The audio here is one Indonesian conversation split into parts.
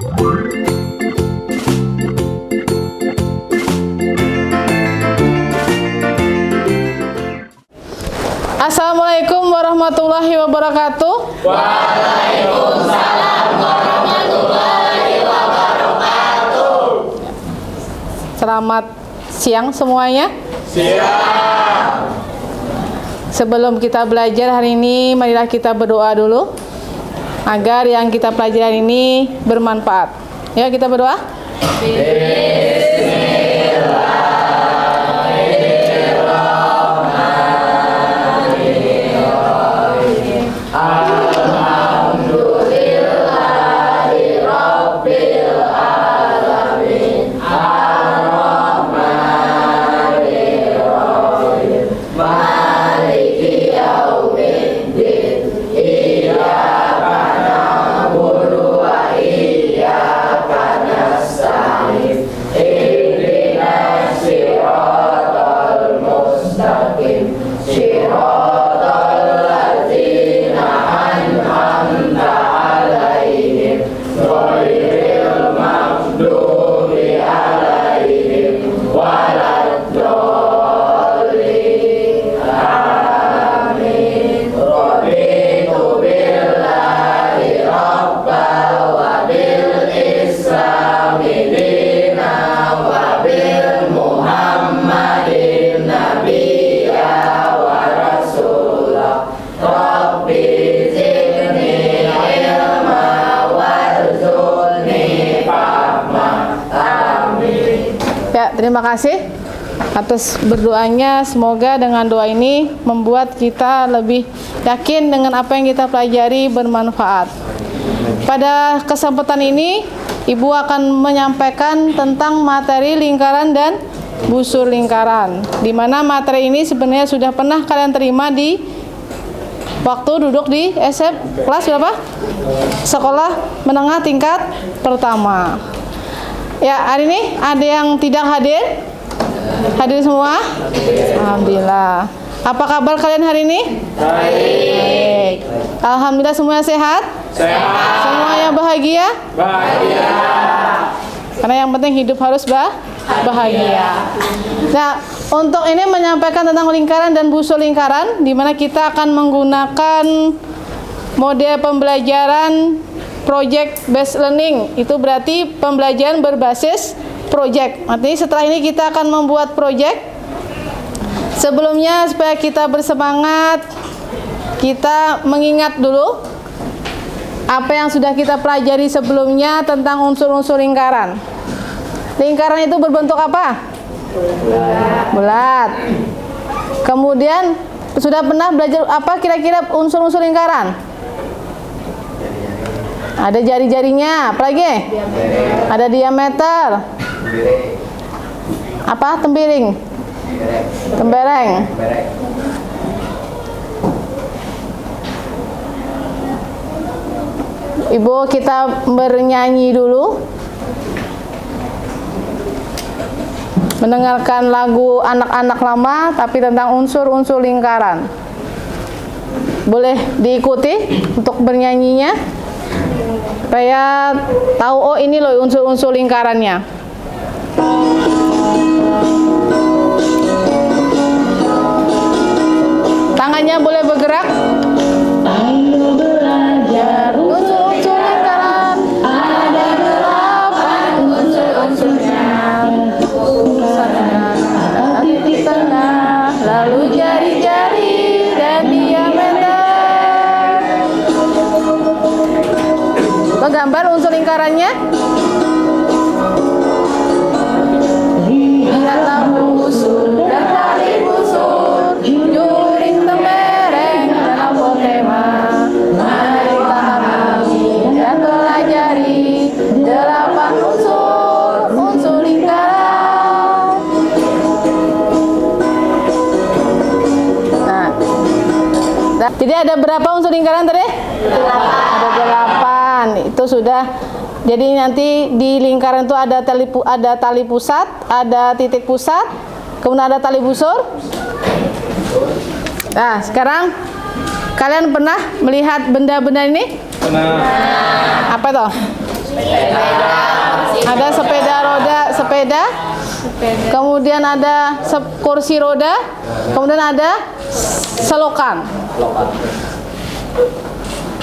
Assalamualaikum warahmatullahi wabarakatuh. Waalaikumsalam warahmatullahi wabarakatuh. Selamat siang semuanya. Siang. Sebelum kita belajar hari ini, marilah kita berdoa dulu agar yang kita pelajari ini bermanfaat. Ya, kita berdoa. Ya, terima kasih atas berdoanya. Semoga dengan doa ini membuat kita lebih yakin dengan apa yang kita pelajari bermanfaat. Pada kesempatan ini, Ibu akan menyampaikan tentang materi lingkaran dan busur lingkaran, di mana materi ini sebenarnya sudah pernah kalian terima di waktu duduk di SMP kelas berapa? Sekolah menengah tingkat pertama. Ya, hari ini ada yang tidak hadir? Hadir semua? Alhamdulillah. Apa kabar kalian hari ini? Baik. Alhamdulillah semuanya sehat? Sehat. Semuanya bahagia? Bahagia. Karena yang penting hidup harus bahagia. Nah, untuk ini menyampaikan tentang lingkaran dan busur lingkaran, di mana kita akan menggunakan model pembelajaran project based learning. Itu berarti pembelajaran berbasis project. Artinya setelah ini kita akan membuat project. Sebelumnya supaya kita bersemangat, kita mengingat dulu apa yang sudah kita pelajari sebelumnya tentang unsur-unsur lingkaran. Lingkaran itu berbentuk apa? Bulat. Kemudian sudah pernah belajar apa kira-kira unsur-unsur lingkaran? Ada jari-jarinya, apa lagi? Ada diameter. Apa? Tempiring. Tembereng. Ibu, kita bernyanyi dulu. Mendengarkan lagu anak-anak lama tapi tentang unsur-unsur lingkaran. Boleh diikuti untuk bernyanyinya supaya tahu, oh ini loh unsur-unsur lingkarannya. Tangannya boleh bergerak. Ayo belajar unsur-unsur lingkaran. Ada 8 unsur-unsurnya. Pusatnya ada titik tengah, lalu jari-jari dan diameter. Gambar unsur lingkarannya. Lihatlah busur dan tali busur, juring tembereng dan apotema. Mari pahami dan pelajari 8 unsur lingkaran. Nah, jadi ada berapa unsur lingkaran tadi? 8. Itu sudah. Jadi nanti di lingkaran itu ada tali pusat, ada titik pusat, kemudian ada tali busur. Nah, sekarang kalian pernah melihat benda-benda ini? Pernah. Apa toh? Ada sepeda roda, sepeda. Kemudian ada kursi roda. Kemudian ada selokan.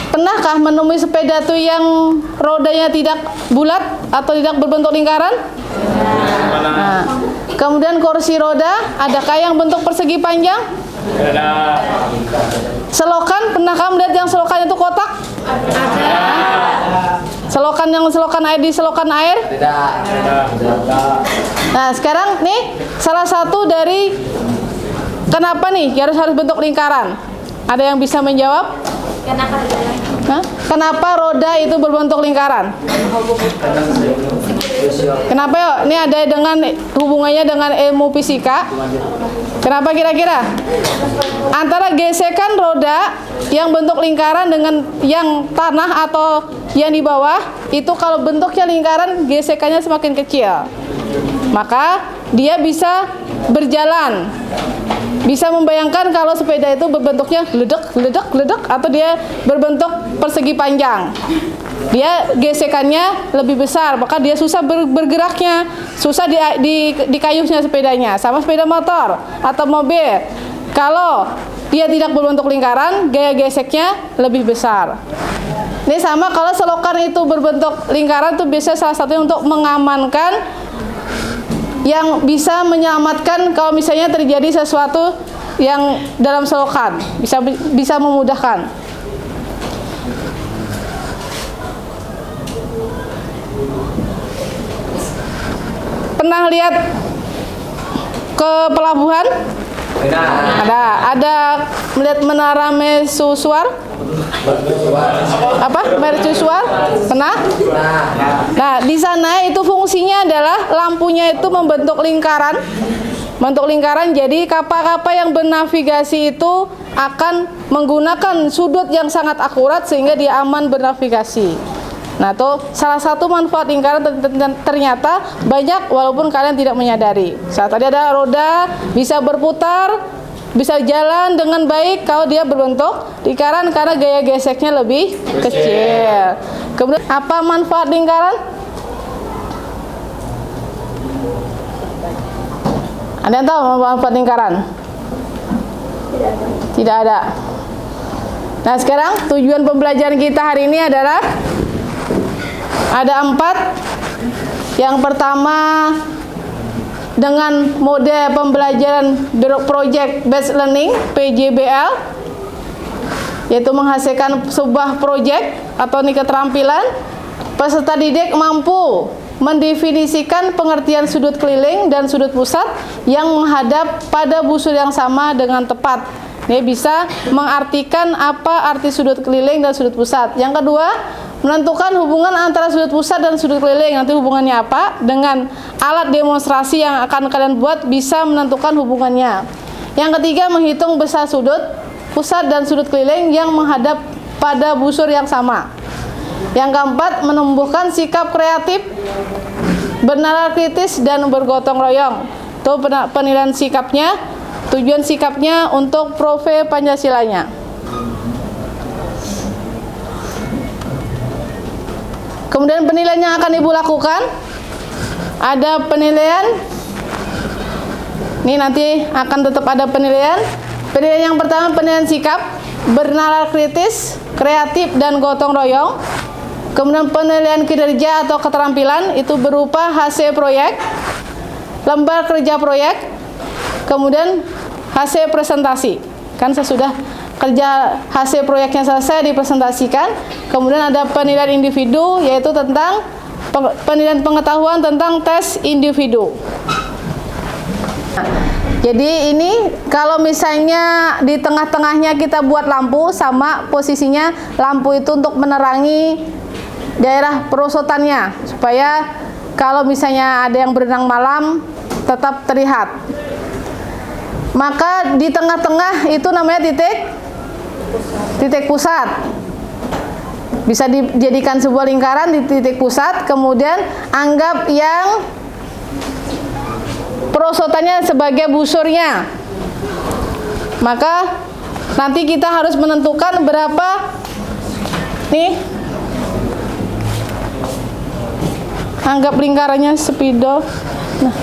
Pernahkah menemui sepeda tuh yang rodanya tidak bulat atau tidak berbentuk lingkaran? Nah, kemudian kursi roda, adakah yang bentuk persegi panjang? Ada. Selokan, pernahkah melihat yang selokan itu kotak? Selokan yang selokan air di selokan air? Nah, sekarang nih salah satu dari kenapa nih harus bentuk lingkaran? Ada yang bisa menjawab? Nah, kenapa roda itu berbentuk lingkaran? Kenapa yuk? Ini ada dengan hubungannya dengan ilmu fisika. Kenapa kira-kira? Antara gesekan roda yang bentuk lingkaran dengan yang tanah atau yang di bawah, itu kalau bentuknya lingkaran, gesekannya semakin kecil. Maka dia bisa berjalan. Bisa membayangkan kalau sepeda itu berbentuknya ledek, atau dia berbentuk persegi panjang. Dia gesekannya lebih besar, maka dia susah bergeraknya, susah dikayuhnya sepedanya. Sama sepeda motor atau mobil. Kalau dia tidak berbentuk lingkaran, gaya geseknya lebih besar. Ini sama kalau selokan itu berbentuk lingkaran, itu biasanya salah satunya untuk mengamankan, yang bisa menyelamatkan kalau misalnya terjadi sesuatu yang dalam selokan, bisa memudahkan. Pernah lihat ke pelabuhan? Ada melihat menara mercusuar? Apa? Mercusuar? Pernah? Nah, di sana itu fungsinya adalah lampunya itu membentuk lingkaran. Jadi kapal-kapal yang bernavigasi itu akan menggunakan sudut yang sangat akurat sehingga dia aman bernavigasi. Nah, itu salah satu manfaat lingkaran ternyata banyak walaupun kalian tidak menyadari. Saat tadi ada roda, bisa berputar, bisa jalan dengan baik kalau dia berbentuk lingkaran karena gaya geseknya lebih kecil. Kemudian apa manfaat lingkaran? Ada yang tahu manfaat lingkaran? Tidak ada. Nah, sekarang tujuan pembelajaran kita hari ini adalah ada 4. Yang pertama, dengan mode pembelajaran Project Based Learning (PJBL), yaitu menghasilkan sebuah proyek atau keterampilan, peserta didik mampu mendefinisikan pengertian sudut keliling dan sudut pusat yang menghadap pada busur yang sama dengan tepat. Dia bisa mengartikan apa arti sudut keliling dan sudut pusat. Yang kedua, menentukan hubungan antara sudut pusat dan sudut keliling. Nanti hubungannya apa? Dengan alat demonstrasi yang akan kalian buat bisa menentukan hubungannya. Yang ketiga, menghitung besar sudut pusat dan sudut keliling yang menghadap pada busur yang sama. Yang keempat, menumbuhkan sikap kreatif, bernalar kritis dan bergotong royong. Itu penilaian sikapnya, tujuan sikapnya untuk profil Pancasilanya. Kemudian penilaian yang akan ibu lakukan, ada penilaian. Ini nanti akan tetap ada penilaian. Penilaian yang pertama, penilaian sikap, bernalar kritis, kreatif dan gotong royong. Kemudian penilaian kinerja atau keterampilan itu berupa hasil proyek, lembar kerja proyek, kemudian hasil presentasi. Kan sesudah kerja hasil proyeknya selesai dipresentasikan. Kemudian ada penilaian individu, yaitu tentang penilaian pengetahuan tentang tes individu. Jadi ini kalau misalnya di tengah-tengahnya kita buat lampu, sama posisinya lampu itu untuk menerangi daerah perosotannya, supaya kalau misalnya ada yang berenang malam tetap terlihat. Maka di tengah-tengah itu namanya titik pusat. Bisa dijadikan sebuah lingkaran di titik pusat. Kemudian anggap yang perosotannya sebagai busurnya. Maka nanti kita harus menentukan berapa nih Anggap lingkarannya spidol. Nah.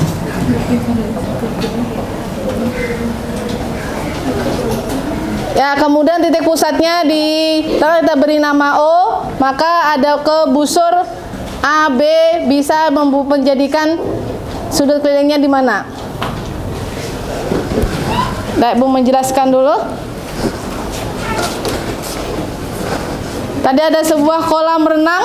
Ya, kemudian titik pusatnya kita beri nama O, maka ada ke busur A, B bisa menjadikan sudut kelilingnya di mana? Baik, Bu menjelaskan dulu. Tadi ada sebuah kolam renang.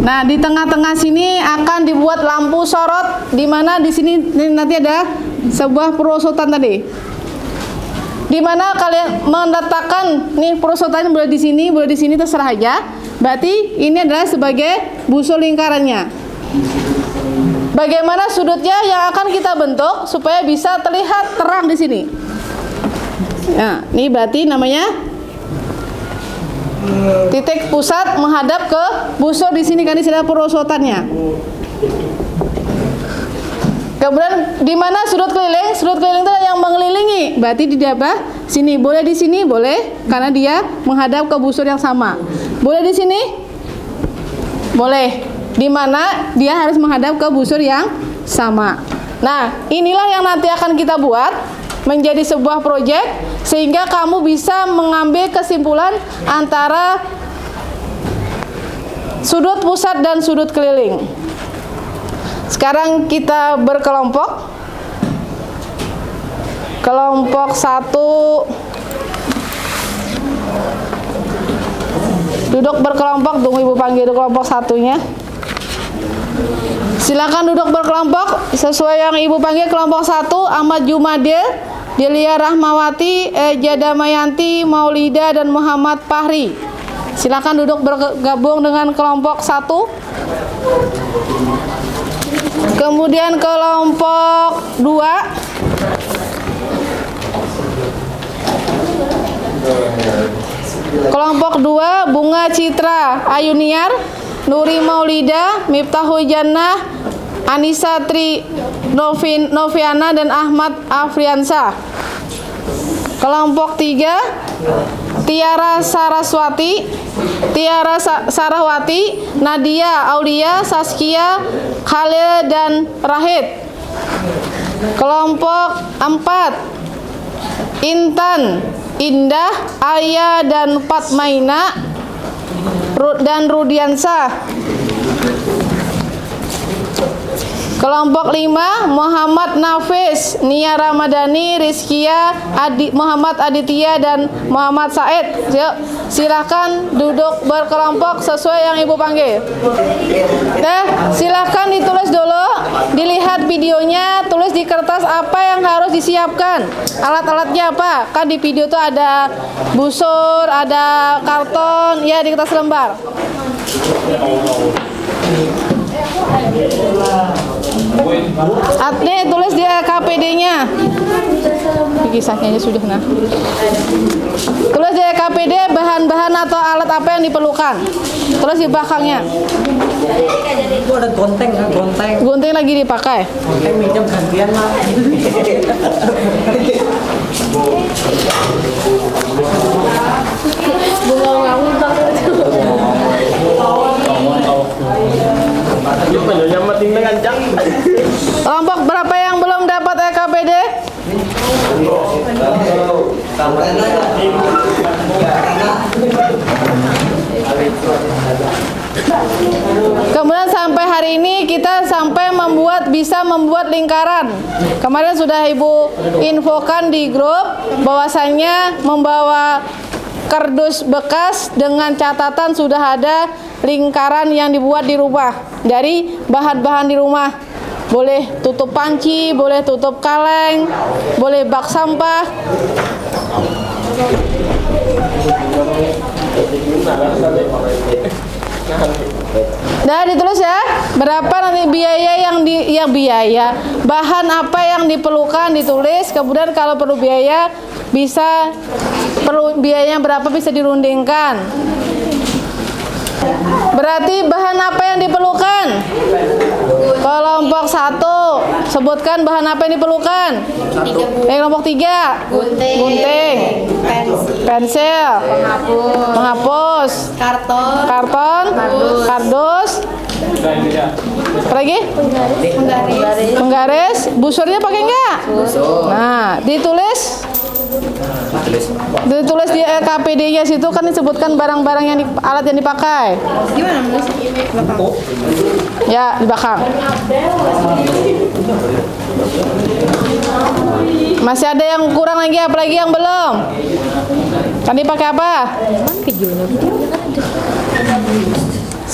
Nah, di tengah-tengah sini akan dibuat lampu sorot, di mana di sini nanti ada sebuah perosotan tadi. Di mana kalian meletakkan nih perosotannya, boleh di sini terserah aja. Berarti ini adalah sebagai busur lingkarannya. Bagaimana sudutnya yang akan kita bentuk supaya bisa terlihat terang di sini. Nah, ini berarti namanya titik pusat menghadap ke busur di sini, kan di sini ada perosotannya. Kemudian di mana sudut keliling? Sudut keliling itu yang mengelilingi. Berarti di apa? Sini. Boleh di sini, boleh, karena dia menghadap ke busur yang sama. Boleh di sini? Boleh. Di mana dia harus menghadap ke busur yang sama. Nah, inilah yang nanti akan kita buat menjadi sebuah proyek, sehingga kamu bisa mengambil kesimpulan antara sudut pusat dan sudut keliling. Sekarang kita berkelompok. Kelompok 1 duduk berkelompok, tunggu Ibu panggil kelompok satunya. Silakan duduk berkelompok sesuai yang Ibu panggil. Kelompok 1 Ahmad Jumadil, Delia Rahmawati, Eja Damayanti, Maulida, dan Muhammad Fahri. Silakan duduk bergabung dengan kelompok 1. Kemudian kelompok 2 Bunga Citra Ayuniar, Nuri Maulida, Miftahul Jannah, Anissa Tri Noviana, dan Ahmad Afriansa. Kelompok 3 Tiara Saraswati, Nadia Aulia, Saskia, Khalil, dan Rahid. Kelompok 4 Intan, Indah, Aya, dan Fatmaina, dan Rudiansa. Kelompok 5 Muhammad Nafis, Nia Ramadhani, Rizkia, Muhammad Aditya, dan Muhammad Said. Silahkan duduk berkelompok sesuai yang Ibu panggil. Silahkan ditulis dulu, dilihat videonya, tulis di kertas apa yang harus disiapkan. Alat-alatnya apa? Kan di video itu ada busur, ada karton, ya di kertas lembar. Nih tulis di KPD-nya. Kisahnya sudah nah. Tulis di KPD bahan-bahan atau alat apa yang diperlukan. Terus di belakangnya. Itu ada gonteng. Gunting lagi dipakai. Gonteng minjem gantian lah. Kelompok berapa yang belum dapat KPD? Kemudian sampai hari ini kita bisa membuat lingkaran. Kemarin sudah Ibu infokan di grup bahwasanya membawa kardus bekas dengan catatan sudah ada lingkaran yang dibuat di rumah dari bahan-bahan di rumah. Boleh tutup panci, boleh tutup kaleng, boleh bak sampah. Nah, ditulis ya, berapa nanti biaya bahan apa yang diperlukan ditulis. Kemudian kalau perlu biayanya berapa bisa dirundingkan. Berarti bahan apa yang diperlukan? Kelompok 1, sebutkan bahan apa yang diperlukan. Kelompok 3, gunting, pensil, penghapus, karton, kardus, apa lagi? Penggaris. Busurnya pakai enggak? Nah, ditulis di LKPD-nya situ kan disebutkan barang-barang yang alat yang dipakai. Gimana menulis? Ya, di belakang. Masih ada yang kurang lagi, apalagi yang belum? Tadi pakai apa?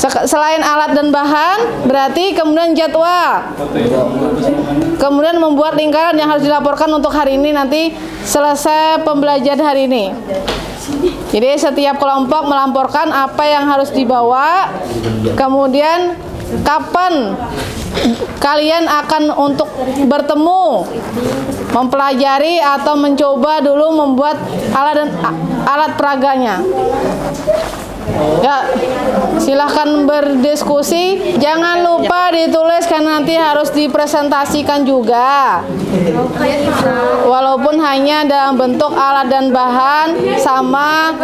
Selain alat dan bahan, berarti kemudian jadwal. Kemudian membuat lingkaran yang harus dilaporkan untuk hari ini nanti selesai pembelajaran hari ini. Jadi setiap kelompok melaporkan apa yang harus dibawa, kemudian kapan kalian akan untuk bertemu, mempelajari atau mencoba dulu membuat alat peraganya. Ya, silahkan berdiskusi. Jangan lupa ditulis karena nanti harus dipresentasikan juga. Walaupun hanya dalam bentuk alat dan bahan sama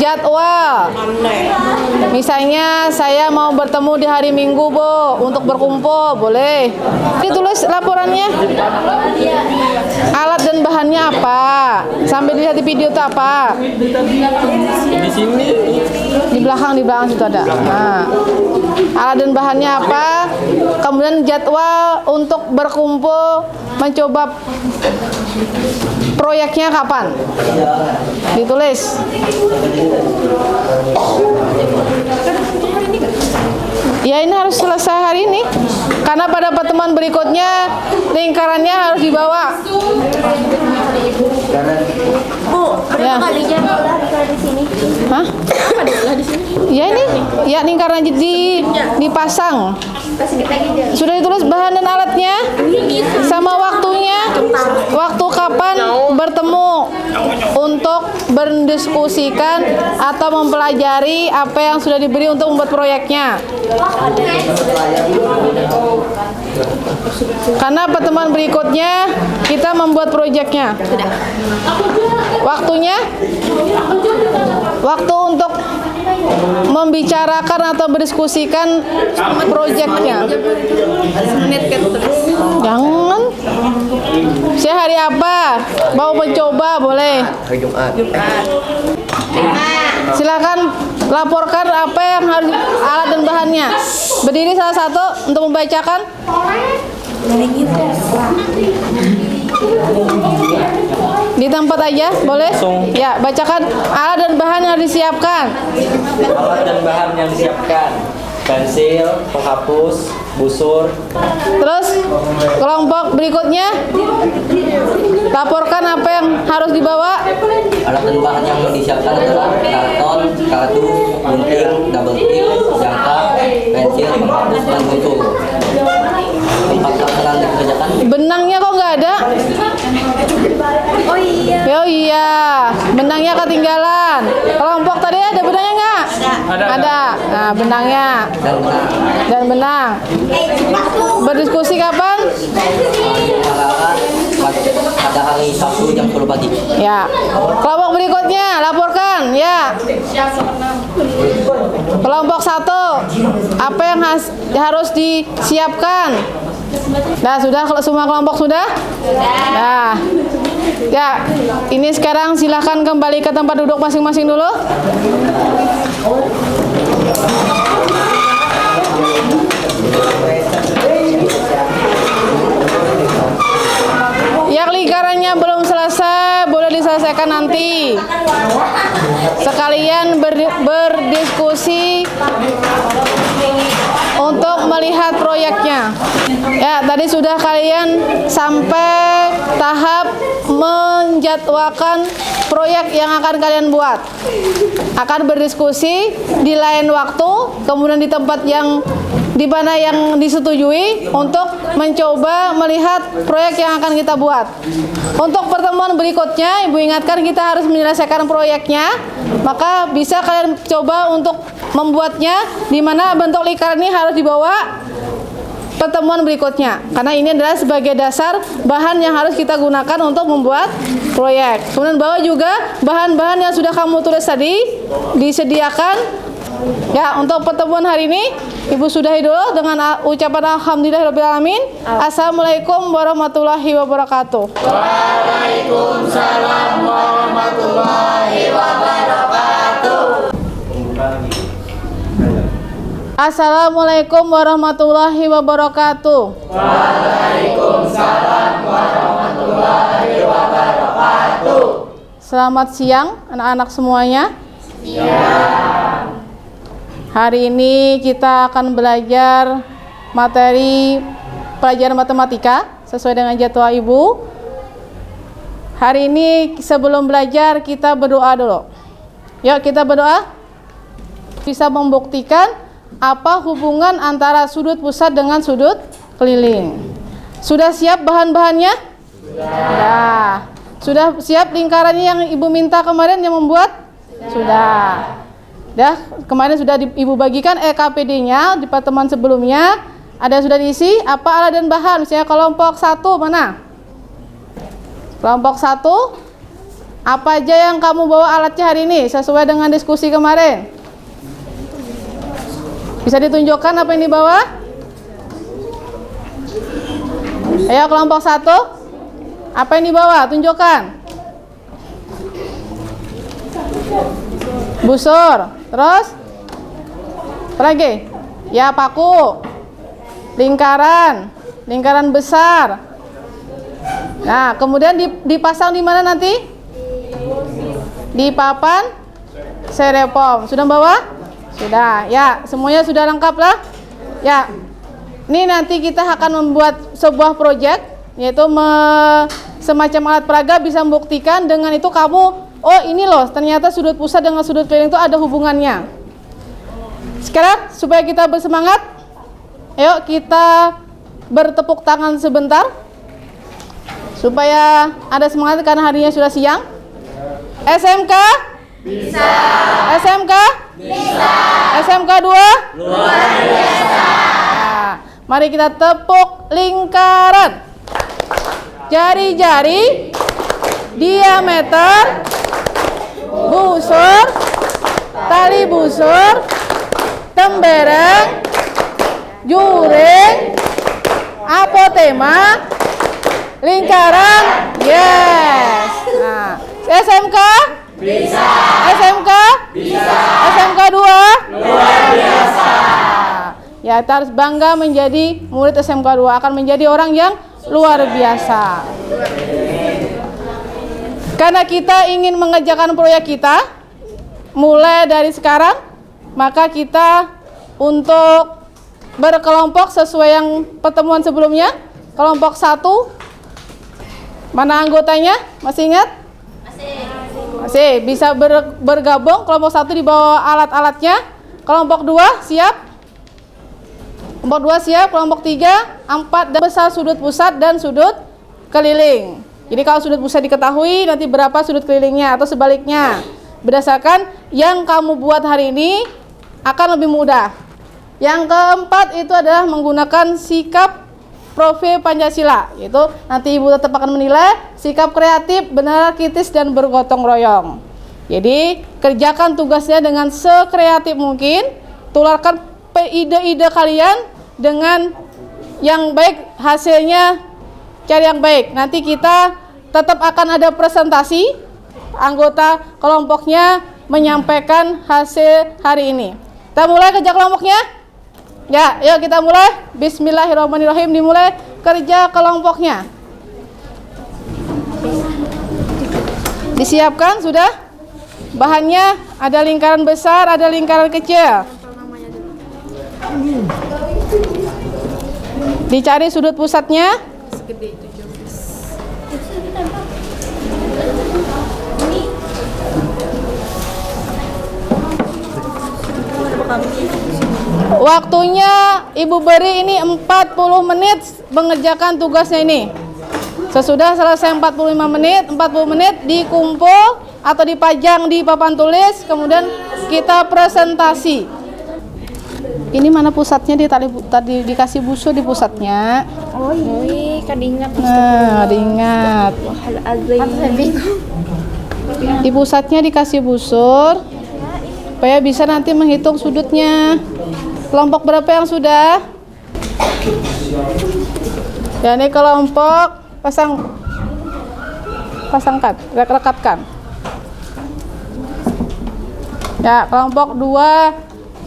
jadwal. Misalnya saya mau bertemu di hari Minggu, Bu, untuk berkumpul, boleh. Ditulis laporannya. Alat dan bahannya apa? Sampai dilihat di video itu apa? Di sini. Di belakang situ ada. Nah, alat dan bahannya apa? Kemudian jadwal untuk berkumpul mencoba proyeknya kapan? Ditulis. Ya, ini harus selesai hari ini. Karena pada pertemuan berikutnya lingkarannya harus dibawa. Bu, Ya. berapa kalinya di sini? Hah? Ya ini, ya lingkaran dipasang. Sudah ditulis bahan dan alatnya, sama waktunya, waktu kapan bertemu untuk berdiskusikan atau mempelajari apa yang sudah diberi untuk membuat proyeknya. Karena pertemuan berikutnya kita membuat proyeknya. Waktunya, waktu untuk membicarakan atau berdiskusikan proyeknya. Jangan. Saya hari apa? Mau mencoba boleh. Silakan laporkan apa yang harus alat dan bahannya. Berdiri salah satu untuk membacakan. Di tempat aja boleh? Ya, bacakan alat dan bahan yang disiapkan. Alat dan bahan yang disiapkan: pensil, penghapus, busur. Terus kelompok berikutnya laporkan apa yang harus dibawa. Alat dan bahan yang disiapkan adalah karton, kardus, gunting, double tip, jangka, pensil, penghapus, dan busur. Tempat pelaksanaan dikerjakan. Benangnya kok nggak ada? Oh iya. Oh iya, benangnya ketinggalan. Kelompok tadi ada benangnya nggak? Ada. Nah, benangnya dan benang. Berdiskusi kapan? Pada hari Sabtu jam 10 pagi. Ya. Kelompok berikutnya laporkan, ya. Kelompok 1, apa yang harus disiapkan? Nah, sudah kalau semua kelompok sudah? Nah. Ya, ini sekarang silahkan kembali ke tempat duduk masing-masing dulu. Yang lingkarannya belum selesai boleh diselesaikan nanti. Sekalian berdiskusi untuk melihat proyeknya. Ya, tadi sudah kalian sampai tahap menjadwalkan proyek yang akan kalian buat. Akan berdiskusi di lain waktu, kemudian di tempat yang di mana yang disetujui untuk mencoba melihat proyek yang akan kita buat. Untuk pertemuan berikutnya, Ibu ingatkan kita harus menyelesaikan proyeknya, maka bisa kalian coba untuk membuatnya di mana bentuk lingkaran ini harus dibawa pertemuan berikutnya. Karena ini adalah sebagai dasar bahan yang harus kita gunakan untuk membuat proyek. Kemudian bawa juga bahan-bahan yang sudah kamu tulis tadi disediakan. Ya, untuk pertemuan hari ini Ibu sudahi dulu dengan ucapan alhamdulillahirobbilalamin. Assalamualaikum warahmatullahi wabarakatuh. Waalaikumsalam warahmatullahi wabarakatuh. Assalamualaikum warahmatullahi wabarakatuh. Waalaikumsalam warahmatullahi wabarakatuh. Selamat siang anak-anak semuanya. Hari ini kita akan belajar materi pelajaran matematika sesuai dengan jadwal Ibu. Hari ini sebelum belajar kita berdoa dulu. Yuk kita berdoa. Bisa membuktikan apa hubungan antara sudut pusat dengan sudut keliling. Sudah siap bahan-bahannya? Sudah. Sudah siap lingkarannya yang Ibu minta kemarin yang membuat? Sudah. Dah, kemarin sudah Ibu bagikan EKPD-nya di pertemuan sebelumnya. Ada sudah diisi apa alat dan bahan? Misalnya kelompok 1 mana? Kelompok 1 apa aja yang kamu bawa alatnya hari ini sesuai dengan diskusi kemarin? Bisa ditunjukkan apa yang dibawa? Ayo kelompok 1 apa yang dibawa? Tunjukkan. Busur. Terus apa lagi? Ya, paku. Lingkaran besar. Nah, kemudian dipasang di mana nanti? Di papan styrofoam. Sudah bawa? Sudah. Ya, semuanya sudah lengkap lah. Ya. Ini nanti kita akan membuat sebuah proyek, yaitu semacam alat peraga bisa membuktikan dengan itu kamu, oh ini loh, ternyata sudut pusat dengan sudut keliling itu ada hubungannya. Sekarang supaya kita bersemangat, ayo kita bertepuk tangan sebentar supaya ada semangat karena harinya sudah siang. SMK? Bisa. SMK? Bisa. SMK 2? Luar biasa. Nah, mari kita tepuk lingkaran. Jari-jari, diameter, busur, tali busur, tembereng, juring, apotema, lingkaran. Yes. Nah, SMK? Bisa. SMK? Bisa. SMK 2? Luar biasa. Ya, kita harus bangga menjadi murid SMK 2, akan menjadi orang yang luar biasa. Karena kita ingin mengerjakan proyek kita mulai dari sekarang, maka kita untuk berkelompok sesuai yang pertemuan sebelumnya. Kelompok 1 mana anggotanya? Masih ingat? Masih bisa bergabung. Kelompok 1 dibawa alat-alatnya. Kelompok 2 siap? Kelompok 2 siap. Kelompok 3, 4 dan besar sudut pusat dan sudut keliling. Jadi kalau sudut pusat diketahui, nanti berapa sudut kelilingnya atau sebaliknya. Berdasarkan yang kamu buat hari ini akan lebih mudah. Yang keempat itu adalah menggunakan sikap profil Pancasila, yaitu nanti Ibu tetap akan menilai sikap kreatif, benar, kritis, dan bergotong royong. Jadi kerjakan tugasnya dengan sekreatif mungkin, tularkan ide-ide kalian dengan yang baik, hasilnya cari yang baik. Nanti kita tetap akan ada presentasi, anggota kelompoknya menyampaikan hasil hari ini. Kita mulai kerja kelompoknya? Ya, yuk kita mulai. Bismillahirrahmanirrahim, dimulai kerja kelompoknya. Disiapkan sudah? Bahannya ada lingkaran besar, ada lingkaran kecil. Dicari sudut pusatnya. Waktunya Ibu beri ini 40 menit mengerjakan tugasnya ini. Sesudah selesai 45 menit, 40 menit dikumpul atau dipajang di papan tulis, kemudian kita presentasi. Ini mana pusatnya di tadi dikasih busur di pusatnya. Oh iya, kadingat. Nah, diingat. Di pusatnya dikasih busur supaya bisa nanti menghitung sudutnya. Kelompok berapa yang sudah? Ya, ini kelompok pasangkan, rekatkan. Ya, kelompok 2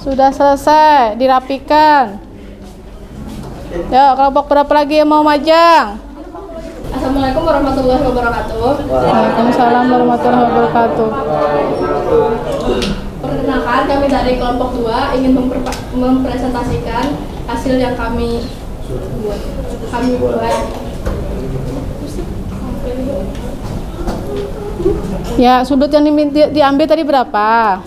sudah selesai, dirapikan. Ya, kelompok berapa lagi yang mau majang? Assalamualaikum warahmatullahi wabarakatuh. Waalaikumsalam warahmatullahi wabarakatuh. Perkenalkan, kami dari kelompok 2 ingin mempresentasikan hasil yang kami buat. Ya, sudut yang diambil tadi berapa?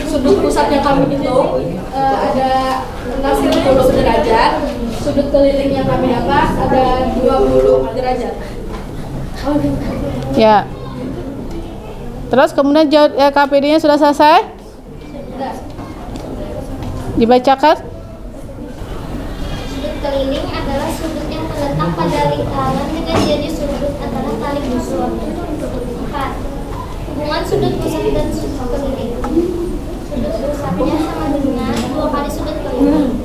Sudut pusat yang kami hitung ada 60 derajat. Sudut keliling yang kami dapat ada 20 derajat. Ya. Terus kemudian KPD-nya sudah selesai? Dibacakan? Sudut keliling adalah sudut yang terletak pada lingkaran dengan jadi sudut adalah tali busur. 4. Hubungan sudut pusat dan sudut keliling. Sudut pusatnya sama dengan 2 kali sudut keliling.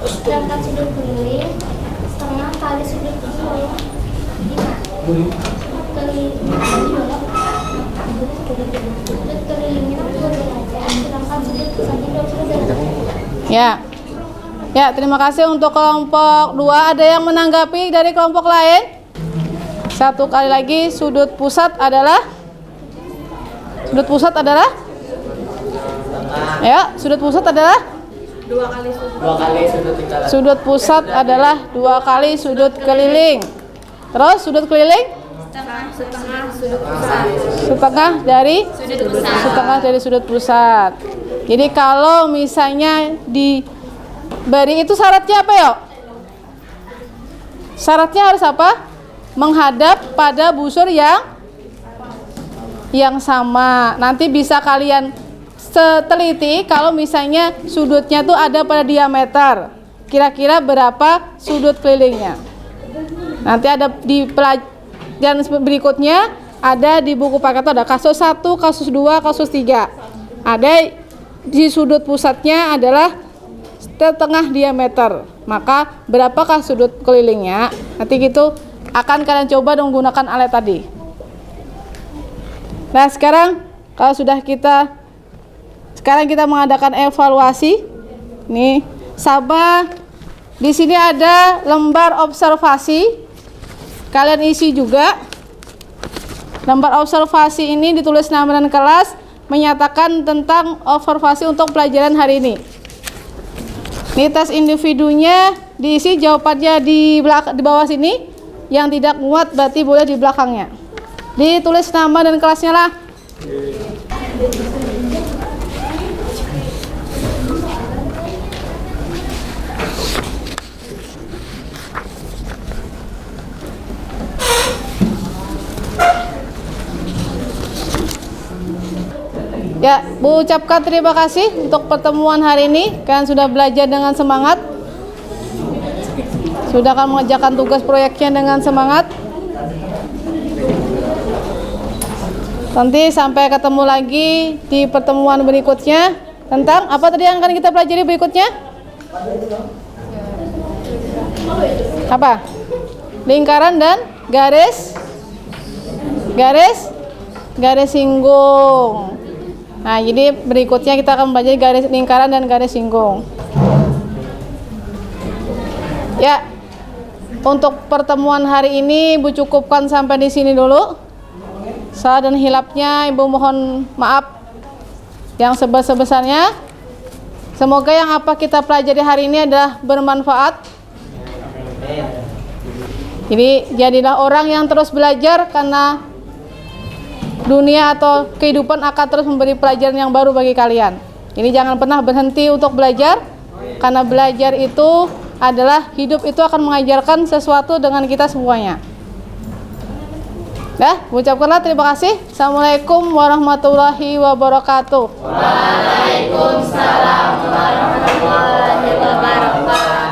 Sedangkan sudut keliling setengah kali sudut keliling. 5. Sudut kelilingnya 2 derajat, sedangkan sudut pusatnya 20 derajat. Ya. Ya, terima kasih untuk kelompok 2. Ada yang menanggapi dari kelompok lain? Satu kali lagi, sudut pusat adalah? Ya, sudut pusat adalah? 2 kali sudut lingkaran. Sudut pusat adalah 2 kali sudut keliling. Terus sudut keliling? Setengah dari sudut pusat. Jadi kalau misalnya diberi itu syaratnya apa ya? Syaratnya harus apa? Menghadap pada busur yang sama. Nanti bisa kalian teliti kalau misalnya sudutnya tuh ada pada diameter. Kira-kira berapa sudut kelilingnya? Nanti ada di pelajaran berikutnya, ada di buku paket ada kasus 1, kasus 2, kasus 3. Ada di sudut pusatnya adalah setengah diameter. Maka berapakah sudut kelilingnya? Nanti gitu akan kalian coba menggunakan alat tadi. Nah, sekarang kita mengadakan evaluasi. Nih, Sabah di sini ada lembar observasi. Kalian isi juga. Lembar observasi ini ditulis nama dan kelas, menyatakan tentang observasi untuk pelajaran hari ini. Ini tes individunya diisi, jawabannya di bawah sini. Yang tidak muat berarti boleh di belakangnya. Ditulis nama dan kelasnya lah. Ya, Bu ucapkan terima kasih untuk pertemuan hari ini. Kalian sudah belajar dengan semangat. Sudah akan mengerjakan tugas proyeknya dengan semangat. Nanti sampai ketemu lagi di pertemuan berikutnya. Tentang apa tadi yang akan kita pelajari berikutnya? Apa? Lingkaran dan garis singgung. Nah, jadi berikutnya kita akan belajar garis lingkaran dan garis singgung. Ya, untuk pertemuan hari ini Ibu cukupkan sampai di sini dulu. Salah dan hilapnya Ibu mohon maaf yang sebesar-besarnya. Semoga yang apa kita pelajari hari ini adalah bermanfaat. Jadi jadilah orang yang terus belajar, karena dunia atau kehidupan akan terus memberi pelajaran yang baru bagi kalian. Jadi jangan pernah berhenti untuk belajar, karena belajar itu adalah hidup, itu akan mengajarkan sesuatu dengan kita semuanya. Ya, ucapkanlah terima kasih. Assalamualaikum warahmatullahi wabarakatuh. Waalaikumsalam warahmatullahi wabarakatuh.